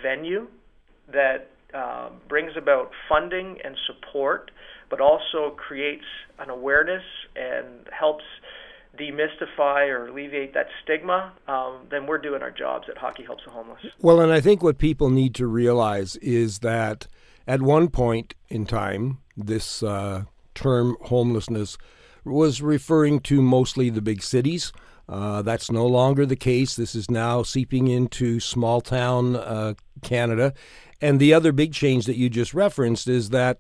venue that brings about funding and support, but also creates an awareness and helps demystify or alleviate that stigma, then we're doing our jobs at Hockey Helps the Homeless. Well, and I think what people need to realize is that at one point in time, this term homelessness was referring to mostly the big cities. That's no longer the case. This is now seeping into small town Canada. And the other big change that you just referenced is that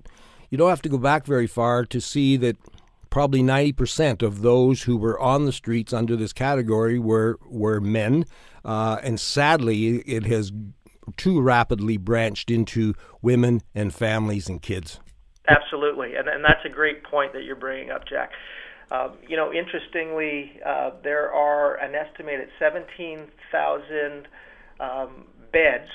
you don't have to go back very far to see that probably 90% of those who were on the streets under this category were men. And sadly, it has too rapidly branched into women and families and kids. Absolutely. And that's a great point that you're bringing up, Jack. Interestingly, there are an estimated 17,000 beds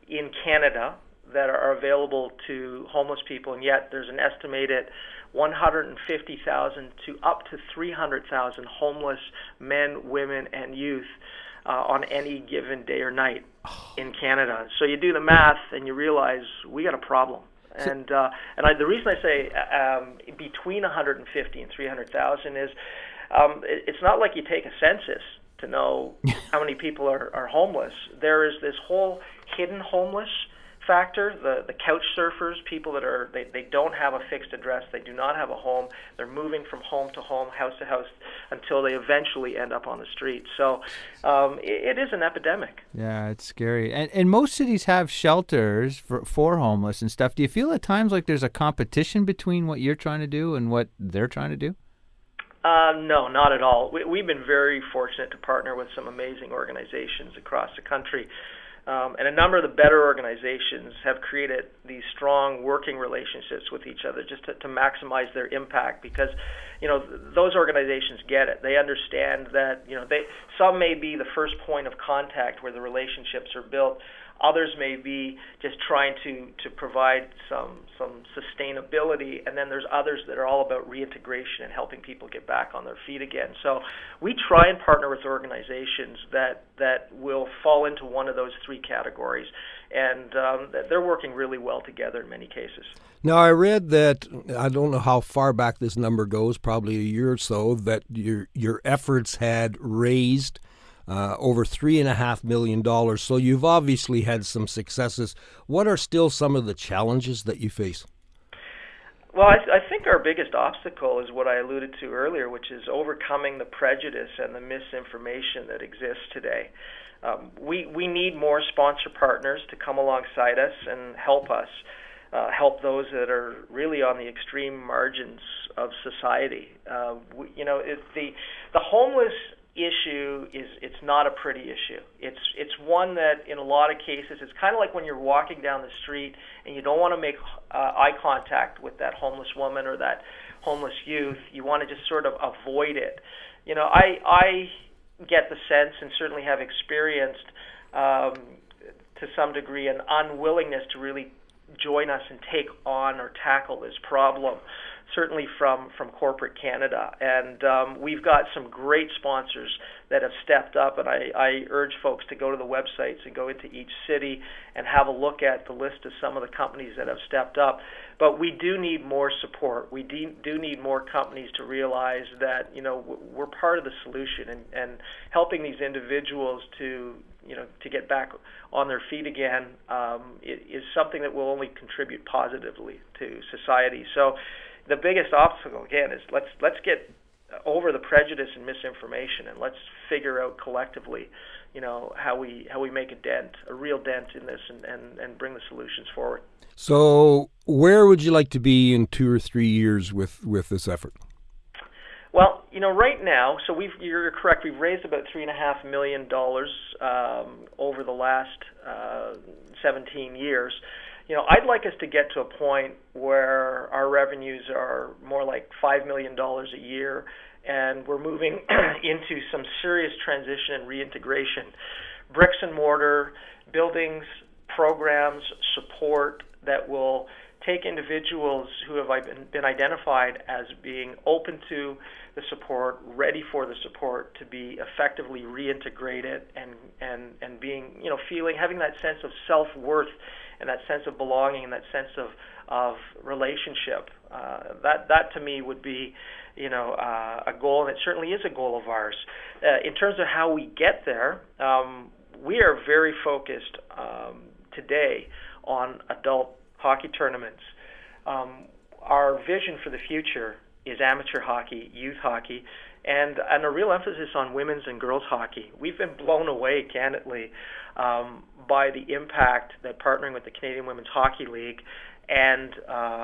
in Canada that are available to homeless people, and yet there's an estimated 150,000 to up to 300,000 homeless men, women, and youth on any given day or night in Canada. So you do the math and you realize we got a problem. The reason I say between 150 and 300,000 is it's not like you take a census to know how many people are homeless. There is this whole hidden homeless factor, the couch surfers, people that they don't have a fixed address, they do not have a home, they're moving from home to home, house to house, until they eventually end up on the street. So it is an epidemic. Yeah, it's scary. And most cities have shelters for homeless and stuff. Do you feel at times like there's a competition between what you're trying to do and what they're trying to do? No, not at all. We've been very fortunate to partner with some amazing organizations across the country. And a number of the better organizations have created these strong working relationships with each other just to maximize their impact, because those organizations get it. They understand that some may be the first point of contact where the relationships are built. Others may be just trying to provide some sustainability, and then there's others that are all about reintegration and helping people get back on their feet again. So we try and partner with organizations that will fall into one of those three categories, and they're working really well together in many cases. Now, I read that, I don't know how far back this number goes, probably a year or so, that your efforts had raised over $3.5 million. So you've obviously had some successes. What are still some of the challenges that you face? Well, I think our biggest obstacle is what I alluded to earlier, which is overcoming the prejudice and the misinformation that exists today. We need more sponsor partners to come alongside us and help us, help those that are really on the extreme margins of society. The homeless issue it's not a pretty issue. It's one that in a lot of cases it's kind of like when you're walking down the street and you don't want to make eye contact with that homeless woman or that homeless youth. You want to just sort of avoid it. I get the sense, and certainly have experienced to some degree, an unwillingness to really join us and take on or tackle this problem, certainly from corporate Canada. And we've got some great sponsors that have stepped up, and I urge folks to go to the websites and go into each city and have a look at the list of some of the companies that have stepped up. But we do need more support. We do need more companies to realize that we're part of the solution, and helping these individuals to get back on their feet again is something that will only contribute positively to society. So the biggest obstacle, again, is let's get over the prejudice and misinformation, and let's figure out collectively, how we make a real dent in this, and bring the solutions forward. So where would you like to be in 2 or 3 years with this effort? Well, right now, so you're correct, we've raised about $3.5 million over the last 17 years. I'd like us to get to a point where our revenues are more like $5 million a year, and we're moving into some serious transition and reintegration. Bricks and mortar, buildings, programs, support that will take individuals who have been identified as being open to the support, ready for the support, to be effectively reintegrated and being, having that sense of self-worth and that sense of belonging and that sense of relationship. That to me would be, a goal, and it certainly is a goal of ours. In terms of how we get there, we are very focused today on adult hockey tournaments. Our vision for the future is amateur hockey, youth hockey, and a real emphasis on women's and girls hockey. We've been blown away, candidly, by the impact that partnering with the Canadian Women's Hockey League and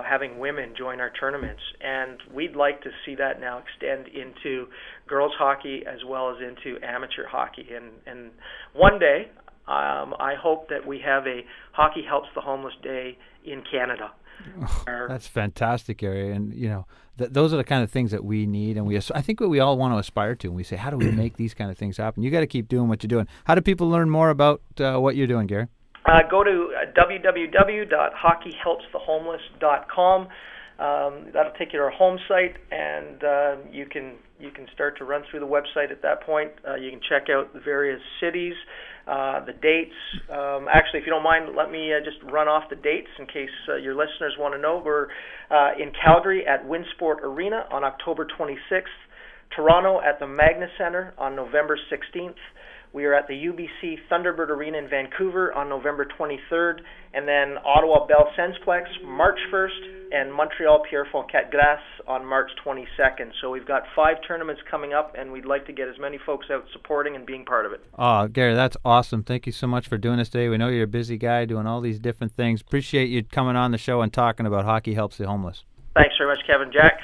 having women join our tournaments. And we'd like to see that now extend into girls hockey as well as into amateur hockey. And one day, I hope that we have a Hockey Helps the Homeless Day in Canada. Oh, that's fantastic, Gary. And, those are the kind of things that we need. And I think what we all want to aspire to. And we say, how do we make these kind of things happen? You got to keep doing what you're doing. How do people learn more about what you're doing, Gary? Go to www.hockeyhelpsthehomeless.com. That'll take you to our home site, and you can start to run through the website at that point. You can check out the various cities, the dates. Actually, if you don't mind, let me just run off the dates in case your listeners want to know. We're in Calgary at Winsport Arena on October 26th, Toronto at the Magna Centre on November 16th. We are at the UBC Thunderbird Arena in Vancouver on November 23rd, and then Ottawa Bell Sensplex March 1st, and Montreal Pierre Fouquet-Grasse on March 22nd. So we've got 5 tournaments coming up, and we'd like to get as many folks out supporting and being part of it. Oh, Gary, that's awesome. Thank you so much for doing this today. We know you're a busy guy doing all these different things. Appreciate you coming on the show and talking about Hockey Helps the Homeless. Thanks very much, Kevin. Jack?